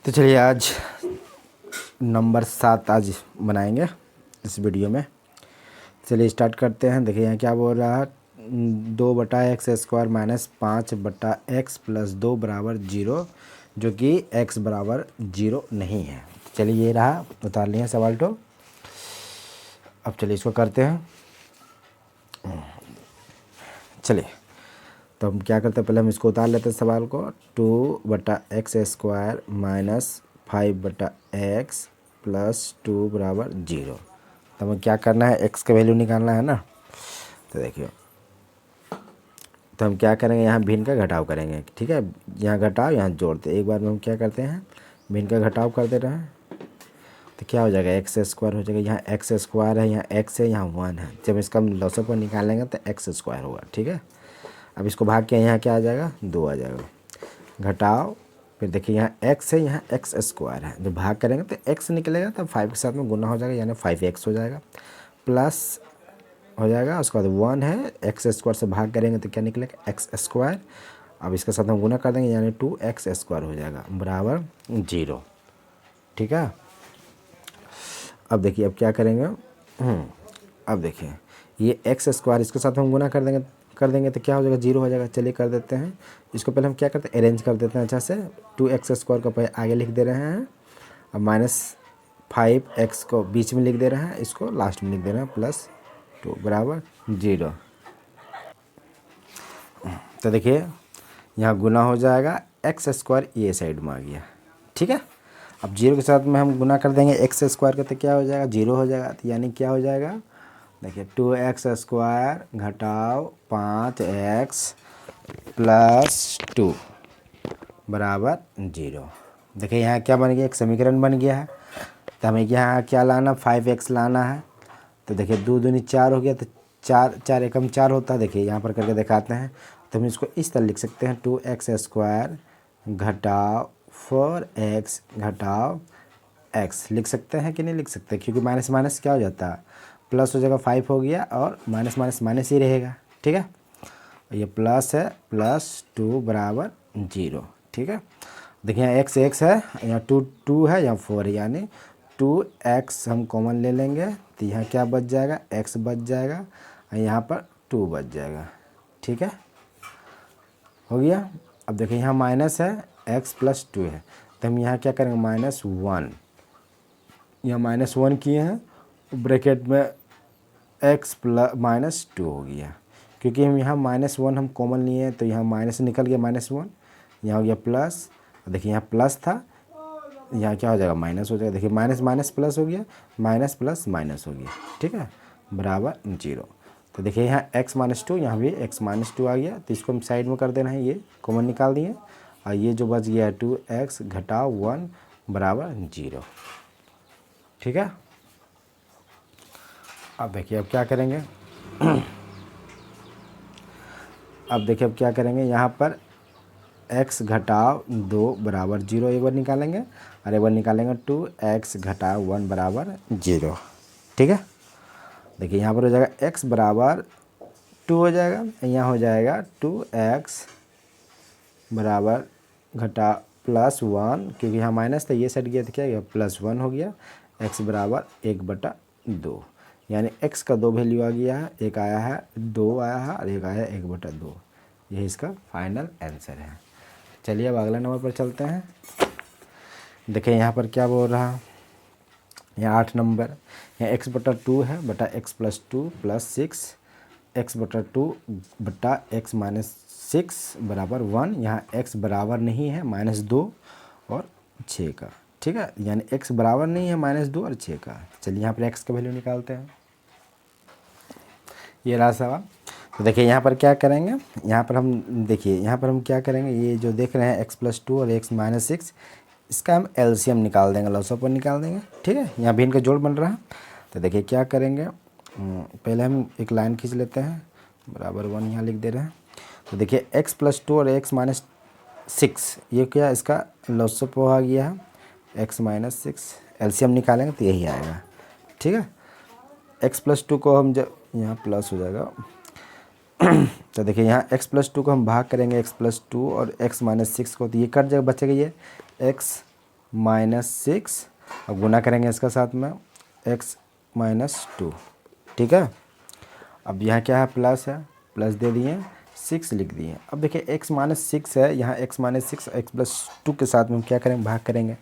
तो चलिए आज नंबर 7 आज बनाएंगे इस वीडियो में। चलिए स्टार्ट करते हैं। देखिए यहाँ क्या बोल रहा है, 2/x² माइनस 5/x प्लस 2 बराबर 0, जो कि x बराबर 0 नहीं है। चलिए ये रहा, उतार लिए सवाल तो। अब चलिए इसको करते हैं। चलिए तो हम क्या करते हैं, पहले हम इसको उतार लेते हैं सवाल को। 2/x² माइनस 5/x प्लस 2 बराबर 0। तो हमें क्या करना है, x का वैल्यू निकालना है ना। तो देखिए, तो हम क्या करेंगे, यहाँ भिन्न का घटाव करेंगे। ठीक है, यहाँ घटाव यहाँ जोड़ते, एक बार में हम क्या करते हैं, भिन्न का घटाव कर दे रहे हैं। तो क्या हो जाएगा, x² हो जाएगा। यहाँ x² है, यहाँ x है, यहाँ 1 है। जब इसका लॉसअप को निकालेंगे तो x² होगा। ठीक है, अब इसको भाग के यहाँ क्या आ जाएगा, 2 आ जाएगा। घटाव, फिर देखिए यहाँ x है, यहाँ x² है। जब भाग करेंगे तो x निकलेगा, तब 5 के साथ में गुना हो जाएगा, यानी 5x हो जाएगा। प्लस हो जाएगा, उसके बाद 1 है, x² से भाग करेंगे तो क्या निकलेगा, x²। अब इसके साथ हम गुना कर देंगे, यानी 2x² हो जाएगा बराबर 0। ठीक है, अब देखिए अब क्या करेंगे, अब देखिए ये x² इसके साथ हम गुना कर देंगे तो क्या हो जाएगा, 0 हो जाएगा। चलिए कर देते हैं इसको। पहले हम क्या करते हैं, अरेंज कर देते हैं अच्छा से। 2x² को पहले आगे लिख दे रहे हैं, अब माइनस 5x को बीच में लिख दे रहे हैं, इसको लास्ट में लिख दे रहे हैं, प्लस 2 बराबर 0। तो देखिए यहाँ गुना हो जाएगा, x² ये साइड में आ गया। ठीक है, अब 0 के साथ में हम गुना कर देंगे x² का, तो क्या हो जाएगा, 0 हो जाएगा। तो यानी क्या हो जाएगा, देखिए 2x² घटाव 5x प्लस 2 बराबर 0। देखिए यहाँ क्या बन गया, एक समीकरण बन गया है। तो हमें यहाँ क्या लाना, 5x लाना है। तो देखिए 2 दूनी 4 हो गया, तो 4 एकम 4 होता है। देखिए यहाँ पर करके दिखाते हैं। तो हम इसको इस तरह लिख सकते हैं, 2x² घटाव 4x घटाव x लिख सकते हैं कि नहीं लिख सकते, क्योंकि माइनस माइनस क्या हो जाता है, प्लस हो जाएगा, 5 हो गया, और माइनस माइनस माइनस ही रहेगा। ठीक है, ये प्लस है, प्लस 2 बराबर 0। ठीक है, देखिए यहाँ x है, यहाँ 2 है, यहाँ 4 है, यानी 2x हम कॉमन ले लेंगे। तो यहाँ क्या बच जाएगा, x बच जाएगा, और यहाँ पर 2 बच जाएगा। ठीक है, हो गया। अब देखिए यहाँ माइनस है, x प्लस 2 है, तो हम यहाँ क्या करेंगे, -1, यहाँ -1 किए हैं, ब्रैकेट में x प्लस -2 हो गया, क्योंकि हम यहाँ -1 हम कॉमन लिए हैं, तो यहाँ माइनस निकल गया, -1 यहाँ हो गया प्लस। देखिए यहाँ प्लस था, यहाँ क्या हो जाएगा, माइनस हो जाएगा। देखिए माइनस माइनस प्लस हो गया, माइनस प्लस माइनस हो गया। ठीक है, बराबर 0। तो देखिए यहाँ x-2, यहाँ भी x-2 आ गया, तो इसको हम साइड में कर देना है, ये कॉमन निकाल दिए, और ये जो बच गया है 2x घटाव 1 बराबर 0। ठीक है, अब देखिए अब क्या करेंगे, अब देखिए अब क्या करेंगे, यहाँ पर x घटाव 2 बराबर 0 एक बार निकालेंगे, और एक बार निकालेंगे 2x घटाव 1 बराबर 0। ठीक है, देखिए यहाँ पर हो जाएगा x बराबर 2 हो जाएगा, यहाँ हो जाएगा 2x बराबर घटा प्लस 1, क्योंकि यहाँ माइनस था, ये सेट गया तो क्या गया, +1 हो गया। x बराबर 1/2, यानी x का 2 वैल्यू आ गया है, एक आया है 2 आया है, और एक आया है 1/2। यही इसका फाइनल आंसर है। चलिए अब अगला नंबर पर चलते हैं। देखिए यहाँ पर क्या बोल रहा है, यहाँ 8 नंबर, यहाँ x/2 है, बटा x प्लस 2 प्लस 6, x/2 बटा x माइनस 6 बराबर 1। यहाँ x बराबर नहीं है, -2 और 6 का। ठीक है, यानी x बराबर नहीं है, -2 और 6 का। चलिए यहाँ पर x का वैल्यू निकालते हैं, ये रहा सवाल। तो देखिए यहाँ पर क्या करेंगे, यहाँ पर हम देखिए यहाँ पर हम क्या करेंगे, ये जो देख रहे हैं x+2 और x माइनस 6, इसका हम एलसीएम निकाल देंगे, लॉसअप पर निकाल देंगे। ठीक है, यहाँ भी इनका जोड़ बन रहा है। तो देखिए क्या करेंगे, पहले हम एक लाइन खींच लेते हैं, बराबर 1 यहाँ लिख दे रहे हैं। तो देखिए x+2 और x माइनस 6, ये क्या इसका लॉसअप आ गया है, x माइनस 6, एलसीएम निकालेंगे तो यही आएगा। ठीक है, x+2 को हम जब यहाँ प्लस हो जाएगा, तो देखिए यहाँ x+2 को हम भाग करेंगे x+2 और x माइनस 6 को, तो ये कट जाएगा, बचेगा ये x -6 अब गुना करेंगे इसका साथ में x-2, ठीक है। अब यहाँ क्या है, प्लस है, प्लस दे दिए, 6 लिख दिए। अब देखिए x-6 है, यहाँ x-6 x+2 के साथ में हम क्या करेंगे, भाग करेंगे।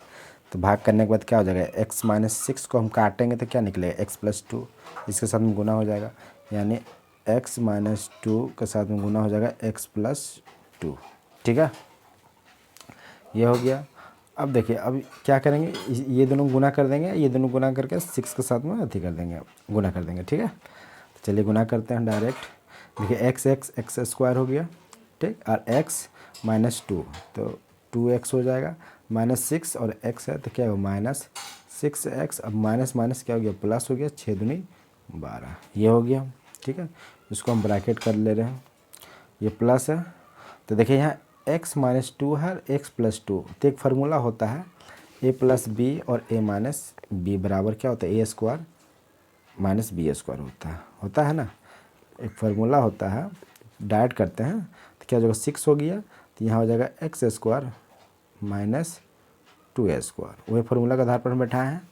तो भाग करने के बाद क्या हो जाएगा, x-6 को हम काटेंगे तो क्या निकलेगा, x+2, इसके साथ में गुना हो जाएगा, यानी x-2 के साथ में गुना हो जाएगा x+2, ठीक है। ये हो गया। अब देखिए अब क्या करेंगे, ये दोनों गुना कर देंगे, ये दोनों गुना करके 6 के साथ में अथी कर देंगे, गुना कर देंगे, ठीक है। तो चलिए गुना करते हैं डायरेक्ट। देखिए x हो गया, ठीक, और x-2 तो 2x हो जाएगा, -6 और x है तो क्या होगा, -6x। अब माइनस माइनस क्या हो गया, प्लस हो गया, 6 दूनी 12, ये हो गया, ठीक है। इसको हम ब्रैकेट कर ले रहे हैं, ये प्लस है। तो देखिए यहाँ x-2 है, x+2, तो एक फार्मूला होता है a+b और a-b बराबर क्या होता है, a² -b² होता है ना, एक फार्मूला होता है, डाइट करते हैं तो क्या हो जाएगा, 6 हो गया, तो यहाँ हो जाएगा x² -2a², वही फार्मूला के आधार पर हम बैठाए हैं,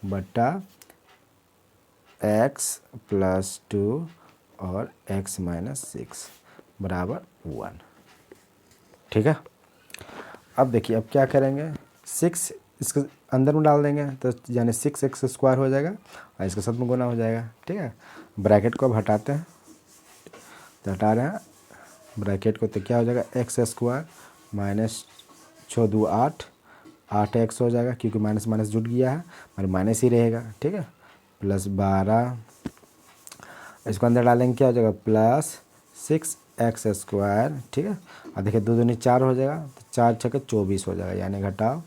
बटा x+2 और x-6 बराबर 1, ठीक है। अब देखिए अब क्या करेंगे, 6 इसके अंदर में डाल देंगे तो यानी 6x² हो जाएगा और इसके साथ में गुना हो जाएगा, ठीक है। ब्रैकेट को अब हटाते हैं, तो हटा रहे हैं ब्रैकेट को, तो क्या हो जाएगा, x² -6 2 8x हो जाएगा, क्योंकि माइनस माइनस जुट गया है और माइनस ही रहेगा, ठीक है, +12, इसको अंदर डालेंगे क्या हो जाएगा, +6x², ठीक है। और देखिए 2 दूनी 4 हो जाएगा, तो 4 छक्के 24 हो जाएगा, यानी घटाओ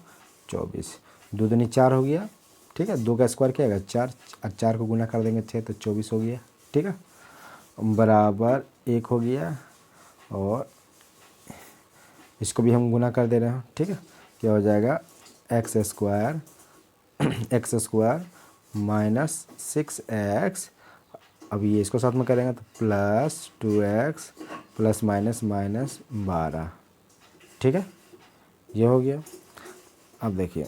24, 2 दूनी 4 हो गया, ठीक है, 2 का स्क्वायर क्या आएगा 4, और 4 को गुना कर देंगे 6 तो 24 हो गया, ठीक है, बराबर 1 हो गया। और इसको भी हम गुना कर दे रहे हैं, ठीक है, क्या हो जाएगा, x² -6x, अब ये इसको साथ में करेंगे तो +2x ±−12, ठीक है, ये हो गया। अब देखिए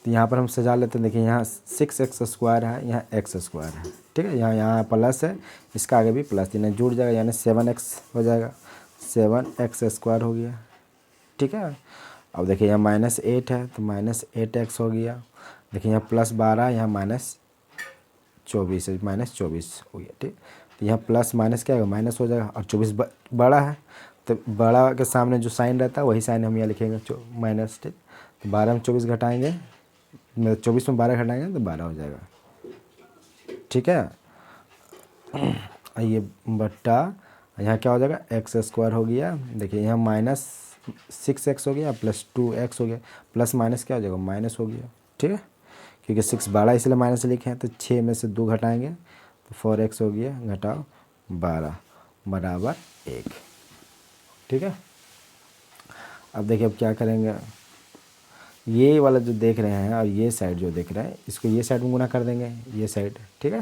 तो यहाँ पर हम सजा लेते हैं, देखिए यहाँ 6x² है, यहाँ x² है, ठीक है, यहाँ प्लस है, इसका आगे भी प्लस, यानी जुड़ जाएगा, यानी 7x हो जाएगा, 7x² हो गया, ठीक है। अब देखिए यहाँ -8 है तो -8x हो गया, देखिए यहाँ +12, यहाँ -24 है, -24 हो गया, ठीक। तो यहाँ प्लस माइनस क्या होगा, माइनस हो जाएगा, और 24 बड़ा है तो बड़ा के सामने जो साइन रहता है वही साइन हम यहाँ लिखेंगे, माइनस, ठीक। तो 12 में 24 घटाएंगे, 24 में 12 घटाएंगे तो 12 हो जाएगा, ठीक है। ये बट्टा यहाँ क्या हो जाएगा, x² हो गया, देखिए यहाँ -6x हो गया, +2x हो गया, प्लस माइनस क्या हो जाएगा, माइनस हो गया, ठीक है, क्योंकि 6 बड़ा इसलिए माइनस लिखे हैं, तो 6 में से 2 घटाएंगे तो 4x हो गया, घटाओ 12 बराबर 1, ठीक है। अब देखिए अब क्या करेंगे, ये वाला जो देख रहे हैं और ये साइड जो देख रहे हैं, इसको ये साइड में गुना कर देंगे, ये साइड, ठीक है।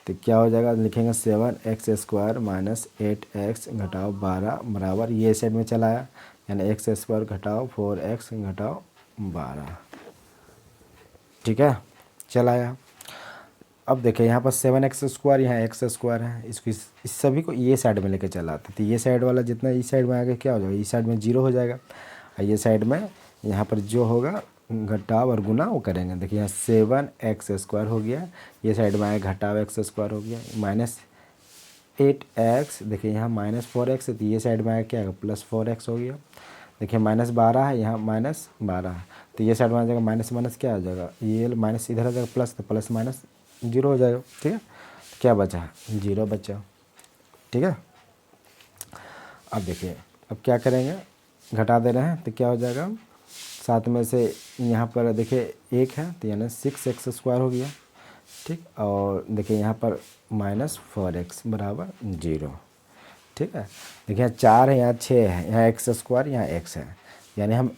तो क्या हो जाएगा, लिखेंगे 7x² -8x घटाओ 12 बराबर, ये साइड में चला आया, यानी x² घटाओ 4x घटाओ 12, ठीक है, चला आया। अब देखिए यहाँ पर 7x², यहाँ x² है, इसको इस सभी को ये साइड में लेके चला आते, तो ये साइड वाला जितना इस साइड में आएगा क्या हो जाएगा, इस साइड में 0 हो जाएगा, और ये साइड में यहाँ पर जो होगा घटाव और गुना वो करेंगे। देखिए यहाँ 7x² हो गया, ये साइड में आएगा घटाव x² हो गया, -8x, देखिए यहाँ -4x है, तो ये साइड में आएगा क्या आएगा, +4x हो गया। देखिए -12 है, यहाँ -12 है, तो ये साइड में आ जाएगा माइनस माइनस क्या आ जाएगा, ये माइनस इधर आ जाएगा प्लस, तो प्लस माइनस 0 हो जाएगा, ठीक है। तो क्या बचा, 0 बचा, ठीक है। अब देखिए अब क्या करेंगे, घटा दे रहे हैं तो क्या हो जाएगा, 7 में से यहाँ पर देखिए 1 है तो यानी 6x² हो गया, ठीक। और देखिए यहाँ पर -4x बराबर 0, ठीक है। देखिए यहाँ 4 है, यहाँ 6 है, यहाँ x², यहाँ x है, यानी हम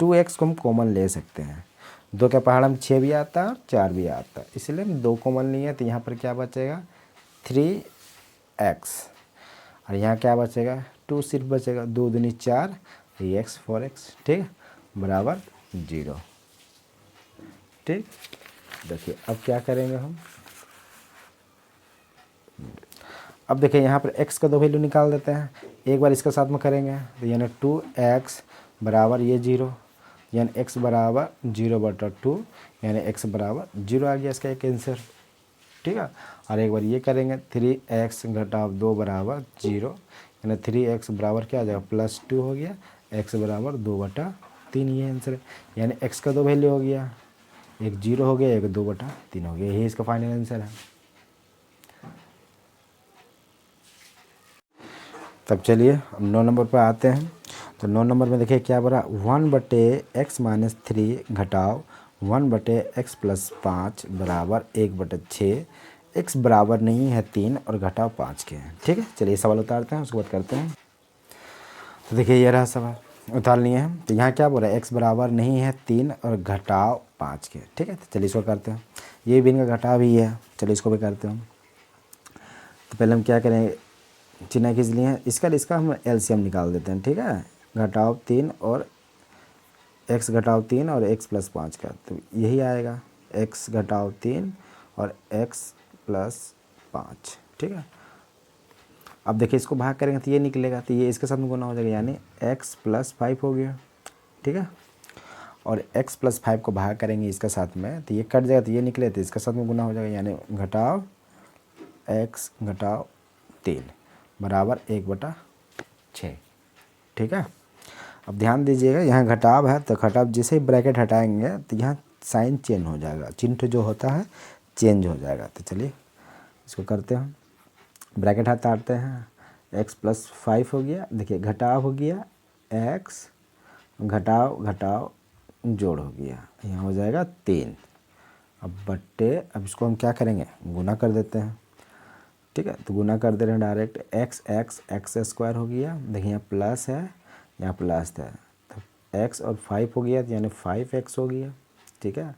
2x को हम कॉमन ले सकते हैं, 2 के पहाड़ में 6 भी आता है और 4 भी आता है, इसलिए हम 2 कॉमन लिए, तो यहाँ पर क्या बचेगा 3x, और यहाँ क्या बचेगा 2 सिर्फ बचेगा, 2 दूनी 4, 3x 4x, ठीक है, बराबर 0। ठीक, देखिए अब क्या करेंगे हम, अब देखिए यहाँ पर x का दो वैल्यू निकाल देते हैं, एक बार इसके साथ में करेंगे तो यानी 2x बराबर ये 0, यानी x बराबर 0/2, यानी x बराबर 0 आ गया इसका एक आंसर। ठीक है, और एक बार ये करेंगे 3x घटाव 2 बराबर 0, यानी 3x बराबर क्या आ जाएगा +2 हो गया, x बराबर 2/3, ये आंसर है। यानी x का दो वैल्यू हो गया, एक 0 हो गया, एक 2/3 हो गया, यही इसका फाइनल आंसर है। तब चलिए अब 9 नंबर पर आते हैं। तो 9 नंबर में देखिए क्या बना, 1/x - 3 घटाव 1/x + 5 बराबर 1/6, x बराबर नहीं है 3 और घटाव 5 के हैं। ठीक है, चलिए सवाल उतारते हैं, उसके बाद करते हैं। तो देखिए ये रहा सवाल, उतार लिए हैं। तो यहाँ क्या बोल रहा है, x बराबर नहीं है 3 और घटाव 5 के। ठीक है, तो चलिए इसको करते हैं, ये भी इनका घटाव ही है, चलिए इसको भी करते हैं। तो पहले हम क्या करेंगे, चिन्ह खींच लिए हैं, इसका हम एलसीएम निकाल देते हैं। ठीक है, घटाव 3 और x घटाव 3 और x + 5 का, तो यही आएगा x घटाव 3 और x + 5। ठीक है, अब देखिए इसको भाग करेंगे तो ये निकलेगा, तो ये इसके साथ में गुना हो जाएगा, यानी x + 5 हो गया। ठीक है, और x + 5 को भाग करेंगे इसके साथ में तो ये कट जाएगा, तो ये निकले तो इसके साथ में गुना हो जाएगा, यानी घटाव x घटाव 3 बराबर 1/6। ठीक है, अब ध्यान दीजिएगा, यहाँ घटाव है तो घटाव जैसे ही ब्रैकेट हटाएंगे तो यहाँ साइन चेंज हो जाएगा, चिन्ह जो होता है चेंज हो जाएगा। तो चलिए इसको करते हैं, ब्रैकेट हटाते हैं, x + 5 हो गया, देखिए घटाव हो गया x घटाव जोड़ हो गया, यहाँ हो जाएगा 3। अब बट्टे, अब इसको हम क्या करेंगे, गुना कर देते हैं। ठीक है, तो गुना कर दे रहे हैं डायरेक्ट, x² हो गया, देखिए यहाँ प्लस है, यहाँ प्लस है, तो x और 5 हो गया, तो यानी 5x हो गया। ठीक है,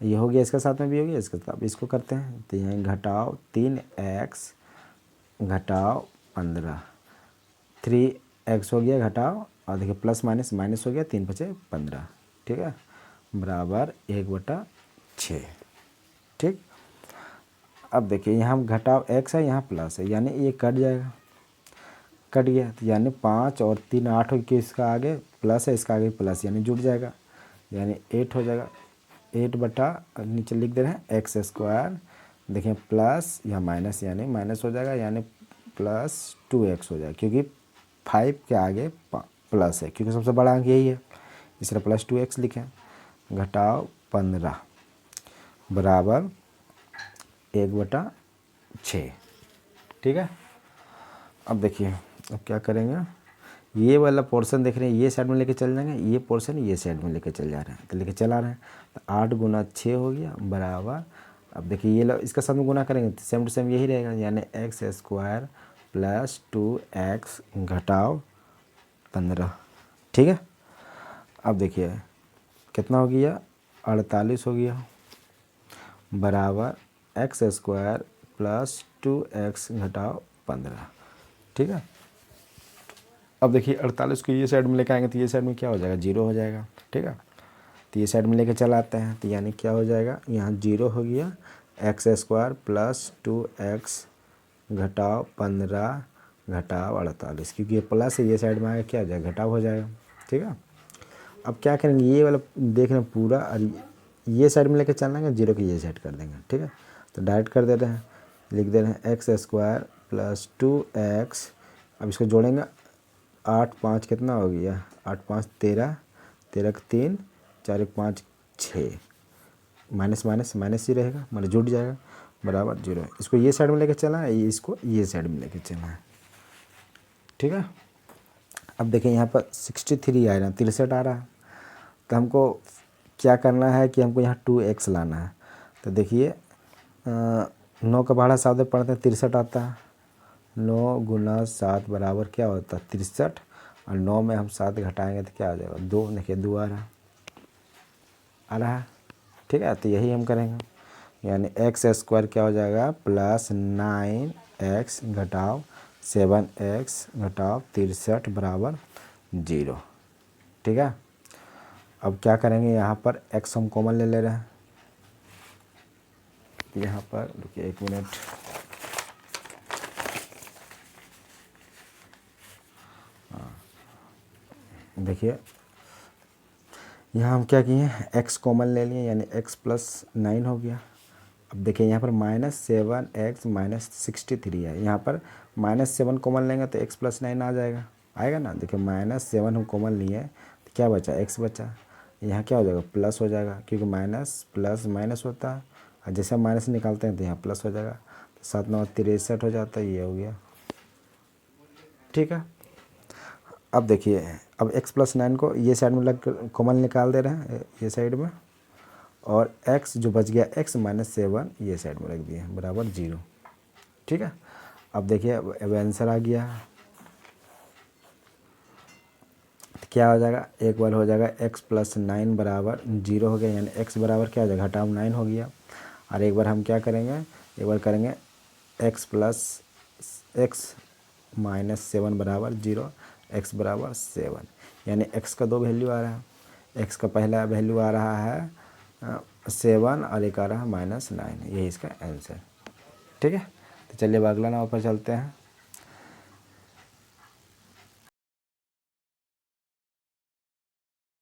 ये हो गया, इसके साथ में भी हो गया, इसके साथ। अब इसको करते हैं, तो यहाँ घटाव 3x घटाव 15, 3x हो गया घटाव, और देखिए प्लस माइनस माइनस हो गया, 3 × 5 = 15। ठीक है, बराबर 1/6। ठीक, अब देखिए यहाँ घटाव x है, यहाँ प्लस है, यानी ये कट जाएगा, कट गया, तो यानी 5 और 3 8 हो गया, इसका आगे प्लस है, इसका आगे प्लस, यानी जुड़ जाएगा, यानी 8 हो जाएगा। 8 नीचे लिख दे रहे हैं x², देखिए प्लस या माइनस, यानी माइनस हो जाएगा, यानी +2x हो जाएगा, क्योंकि 5 के आगे प्लस है, क्योंकि सबसे बड़ा अंक यही है, इसलिए +2x लिखें। घटाव 15 बराबर 1/6। ठीक है, अब देखिए अब क्या करेंगे, ये वाला पोर्शन देख रहे हैं, ये साइड में लेके चल जाएंगे, ये पोर्शन ये साइड में लेके चल जा रहे हैं, तो लेके चला रहे हैं, तो 8 × 6 हो गया बराबर, अब देखिए ये इसका साथ में गुना करेंगे तो सेम टू सेम यही रहेगा, यानी x² + 2x घटाव 15। ठीक है, अब देखिए कितना हो गया, 48 हो गया, बराबर x² + 2x घटाव 15। ठीक है, अब देखिए 48 को ये साइड में लेके आएंगे तो ये साइड में क्या हो जाएगा, 0 हो जाएगा। ठीक है, तो ये साइड में लेके चलाते हैं, तो यानी क्या हो जाएगा, यहाँ 0 हो गया, x² + 2x घटाव 15 घटाव 48, क्योंकि ये प्लस है, ये साइड में आएगा क्या हो जाएगा, घटाव हो जाएगा। ठीक है, अब क्या करेंगे, ये वाला देख रहे हैं पूरा, और ये साइड में लेके चलना है, 0 की ये साइड कर देंगे। ठीक है, तो डायरेक्ट कर दे रहे हैं, लिख दे रहे हैं x² + 2x, अब इसको जोड़ेंगे, 8 5 कितना हो गया, 8 5 13, 13 के 3, 4 5 6, माइनस माइनस माइनस ही रहेगा, मतलब जुट जाएगा, बराबर 0। इसको ये साइड में लेके चलना है, इसको ये साइड में लेके चलना है। ठीक है, अब देखिए यहाँ पर 63 आ रहा है, 63 आ रहा है, तो हमको क्या करना है कि हमको यहाँ 2x लाना है। तो देखिए 9 का भाड़ा 7 पढ़ते हैं, 63 आता है, 9 × 7 बराबर क्या होता है 63, और 9 में हम 7 घटाएंगे तो क्या हो जाएगा 2, देखिए 2 आ रहा है। ठीक है, तो यही हम करेंगे, यानी x² क्या हो जाएगा, +9x घटाव 7x घटाव 63 बराबर 0। ठीक है। अब क्या करेंगे, यहाँ पर x हम कॉमन ले रहे हैं, यहाँ पर रुकिए 1 मिनट, देखिए यहाँ हम क्या किए, x कॉमन ले लिए यानी x प्लस 9 हो गया। अब देखिए यहाँ पर -7x-63 है, यहाँ पर -7 कॉमन लेंगे तो x प्लस 9 आ जाएगा, आएगा ना। देखिए -7 हम कॉमन लिए तो क्या बचा, x बचा। यहाँ क्या हो जाएगा, प्लस हो जाएगा, क्योंकि माइनस प्लस माइनस होता है, और जैसे हम माइनस निकालते हैं तो यहाँ प्लस हो जाएगा, तो 7 9 63 हो जाता है, ये हो गया। ठीक है। अब देखिए, अब x प्लस 9 को ये साइड में लग कॉमन निकाल दे रहे हैं, ये साइड में, और x जो बच गया x -7 ये साइड में रख दिए बराबर 0। ठीक है। अब देखिए अब आंसर आ गया, तो क्या हो जाएगा, एक बार हो जाएगा x प्लस 9 बराबर 0 हो गया, यानी x बराबर क्या हो जाएगा, घटाव 9 हो गया। और एक बार हम क्या करेंगे, एक बार करेंगे x प्लस x -7 बराबर 0, x बराबर 7, यानी x का 2 वैल्यू आ रहा है। x का पहला वैल्यू आ रहा है 7 और एक आ रहा है -9, यही इसका आंसर। ठीक है। तो चलिए अब अगला नंबर पर चलते हैं।